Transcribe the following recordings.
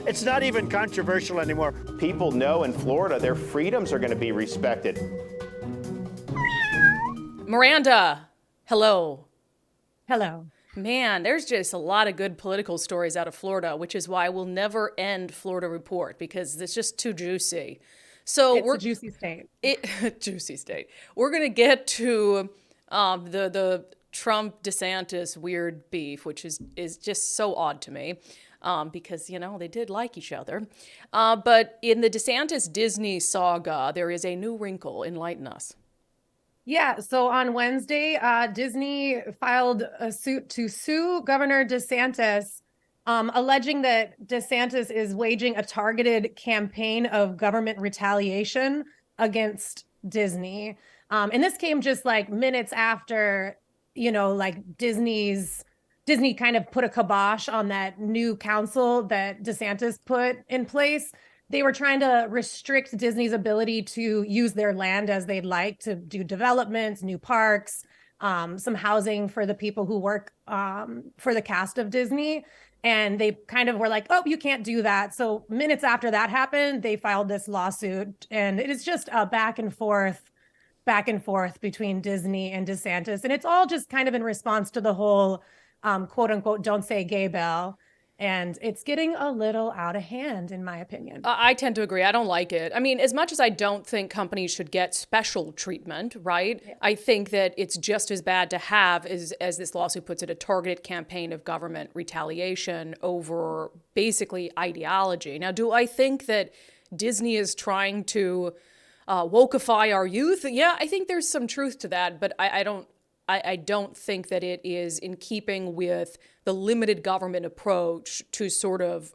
It's not even controversial anymore. People know in Florida their freedoms are going to be respected. Miranda, hello. Hello. Man, there's just a lot of good political stories out of Florida, which is why we'll never end Florida Report, because it's just too juicy. So It's a juicy state. Juicy state. We're gonna get to the Trump DeSantis weird beef, which is just so odd to me, because they did like each other. But in the DeSantis Disney saga, there is a new wrinkle. Enlighten us. Yeah, so on Wednesday, Disney filed a suit to sue Governor DeSantis, alleging that DeSantis is waging a targeted campaign of government retaliation against Disney. And this came just like minutes after, Disney kind of put a kibosh on that new council that DeSantis put in place. They were trying to restrict Disney's ability to use their land as they'd like, to do developments, new parks, some housing for the people who work for the cast of Disney. And they kind of were like, oh, you can't do that. So minutes after that happened, they filed this lawsuit. And it is just a back and forth between Disney and DeSantis. And it's all just kind of in response to the whole quote unquote, don't say gay bill. And it's getting a little out of hand, in my opinion. I tend to agree. I don't like it. I mean, as much as I don't think companies should get special treatment, right? Yeah. I think that it's just as bad to have, as this lawsuit puts it, a targeted campaign of government retaliation over basically ideology. Now, do I think that Disney is trying to wokeify our youth? Yeah, I think there's some truth to that, but I don't think that it is in keeping with the limited government approach to sort of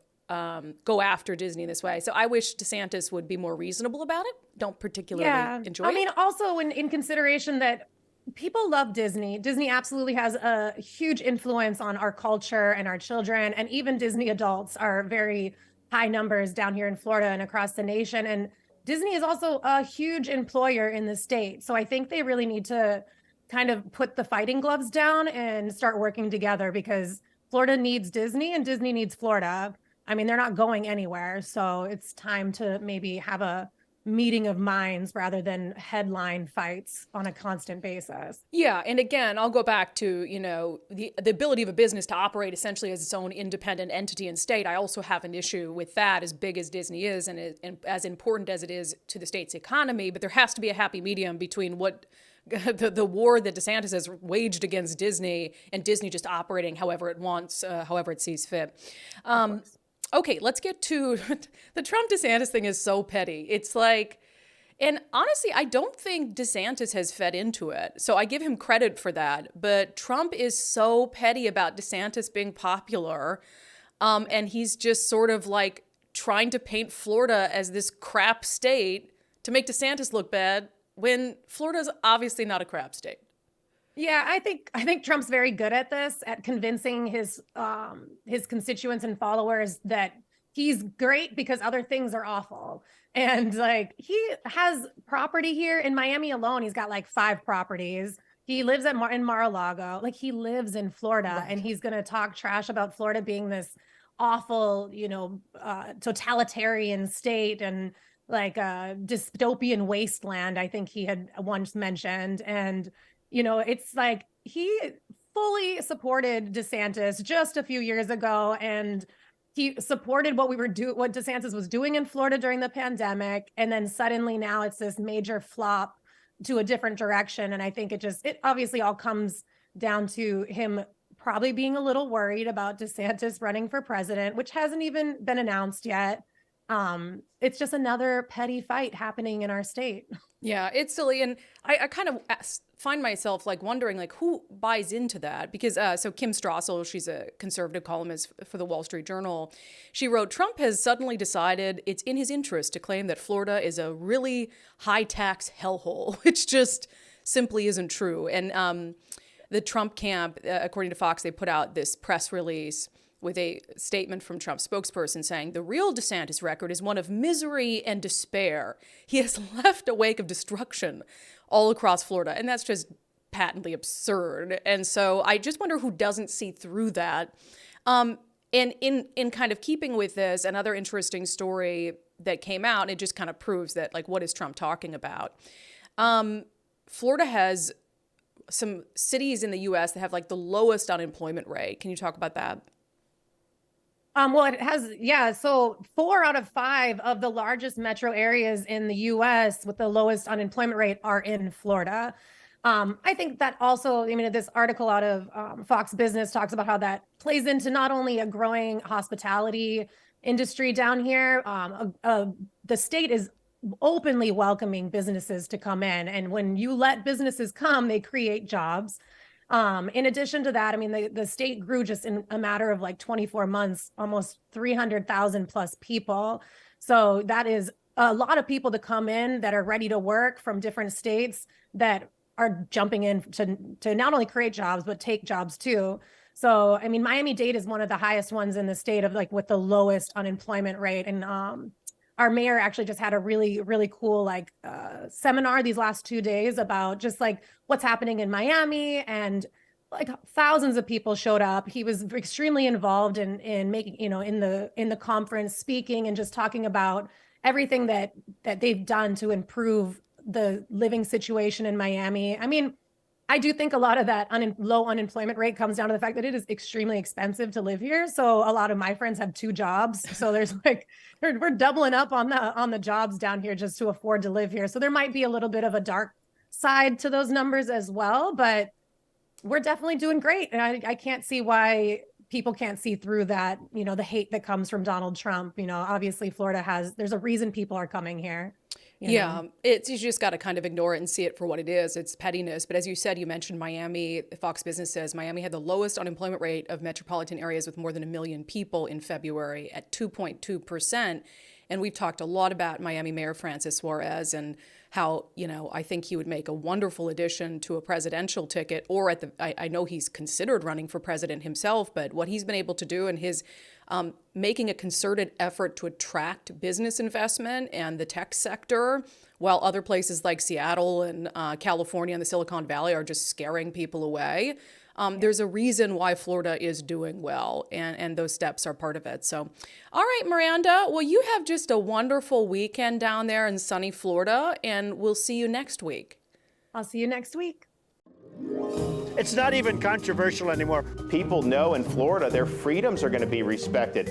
go after Disney this way. So I wish DeSantis would be more reasonable about it. Don't particularly enjoy it. I mean, also in consideration that people love Disney. Disney absolutely has a huge influence on our culture and our children. And even Disney adults are very high numbers down here in Florida and across the nation. And Disney is also a huge employer in the state. So I think they really need to kind of put the fighting gloves down and start working together, because Florida needs Disney and Disney needs Florida. I mean, they're not going anywhere. So it's time to maybe have a meeting of minds rather than headline fights on a constant basis. Yeah. And again, I'll go back to, the ability of a business to operate essentially as its own independent entity and state. I also have an issue with that, as big as Disney is and as important as it is to the state's economy. But there has to be a happy medium between what the war that DeSantis has waged against Disney and Disney just operating however it wants, however it sees fit. Okay, let's get to the Trump DeSantis thing is so petty. It's like, and honestly, I don't think DeSantis has fed into it. So I give him credit for that. But Trump is so petty about DeSantis being popular. And he's just sort of like trying to paint Florida as this crap state to make DeSantis look bad, when Florida's obviously not a crap state. Yeah, I think Trump's very good at this, at convincing his constituents and followers that he's great because other things are awful. And like, he has property here in Miami alone. He's got like 5 properties. He lives in Mar-a-Lago. Like, he lives in Florida, right. And he's going to talk trash about Florida being this awful, totalitarian state and like a dystopian wasteland, I think he had once mentioned. And, it's like he fully supported DeSantis just a few years ago. And he supported what DeSantis was doing in Florida during the pandemic. And then suddenly now it's this major flop to a different direction. And I think it obviously all comes down to him probably being a little worried about DeSantis running for president, which hasn't even been announced yet. It's just another petty fight happening in our state. Yeah, it's silly. And I kind of find myself like wondering like who buys into that, because so Kim Strassel, she's a conservative columnist for the Wall Street Journal. She wrote, Trump has suddenly decided it's in his interest to claim that Florida is a really high tax hellhole, which just simply isn't true. And the Trump camp, according to Fox, they put out this press release with a statement from Trump's spokesperson saying, the real DeSantis record is one of misery and despair. He has left a wake of destruction all across Florida. And that's just patently absurd. And so I just wonder who doesn't see through that. And in kind of keeping with this, another interesting story that came out, and it just kind of proves that, like, what is Trump talking about? Florida has some cities in the U.S. that have like the lowest unemployment rate. Can you talk about that? Well, it has, yeah. So 4 out of 5 of the largest metro areas in the U.S. with the lowest unemployment rate are in Florida. I think that also, I mean, this article out of Fox Business talks about how that plays into not only a growing hospitality industry down here, the state is openly welcoming businesses to come in. And when you let businesses come, they create jobs. In addition to that, I mean, the state grew just in a matter of like 24 months, almost 300,000 plus people. So that is a lot of people to come in that are ready to work from different states that are jumping in to not only create jobs, but take jobs too. So, I mean, Miami-Dade is one of the highest ones in the state of like with the lowest unemployment rate. And our mayor actually just had a really, really cool like seminar these last 2 days about just like what's happening in Miami, and like thousands of people showed up. He was extremely involved in making, you know, in the conference, speaking and just talking about everything that they've done to improve the living situation in Miami. I mean, I do think a lot of that low unemployment rate comes down to the fact that it is extremely expensive to live here. So a lot of my friends have 2 jobs. So there's like, we're doubling up on the jobs down here just to afford to live here. So there might be a little bit of a dark side to those numbers as well, but we're definitely doing great. And I can't see why people can't see through that, you know, the hate that comes from Donald Trump. You know, obviously there's a reason people are coming here. Yeah, you just got to kind of ignore it and see it for what it is. It's pettiness. But as you said, you mentioned Miami. Fox Business says Miami had the lowest unemployment rate of metropolitan areas with more than 1 million people in February at 2.2%. And we've talked a lot about Miami Mayor Francis Suarez and how, you know, I think he would make a wonderful addition to a presidential ticket, or I know he's considered running for president himself, but what he's been able to do and his making a concerted effort to attract business investment and the tech sector, while other places like Seattle and California and the Silicon Valley are just scaring people away. There's a reason why Florida is doing well, and those steps are part of it. So, all right, Miranda, well, you have just a wonderful weekend down there in sunny Florida, and we'll see you next week. I'll see you next week. It's not even controversial anymore. People know in Florida their freedoms are going to be respected.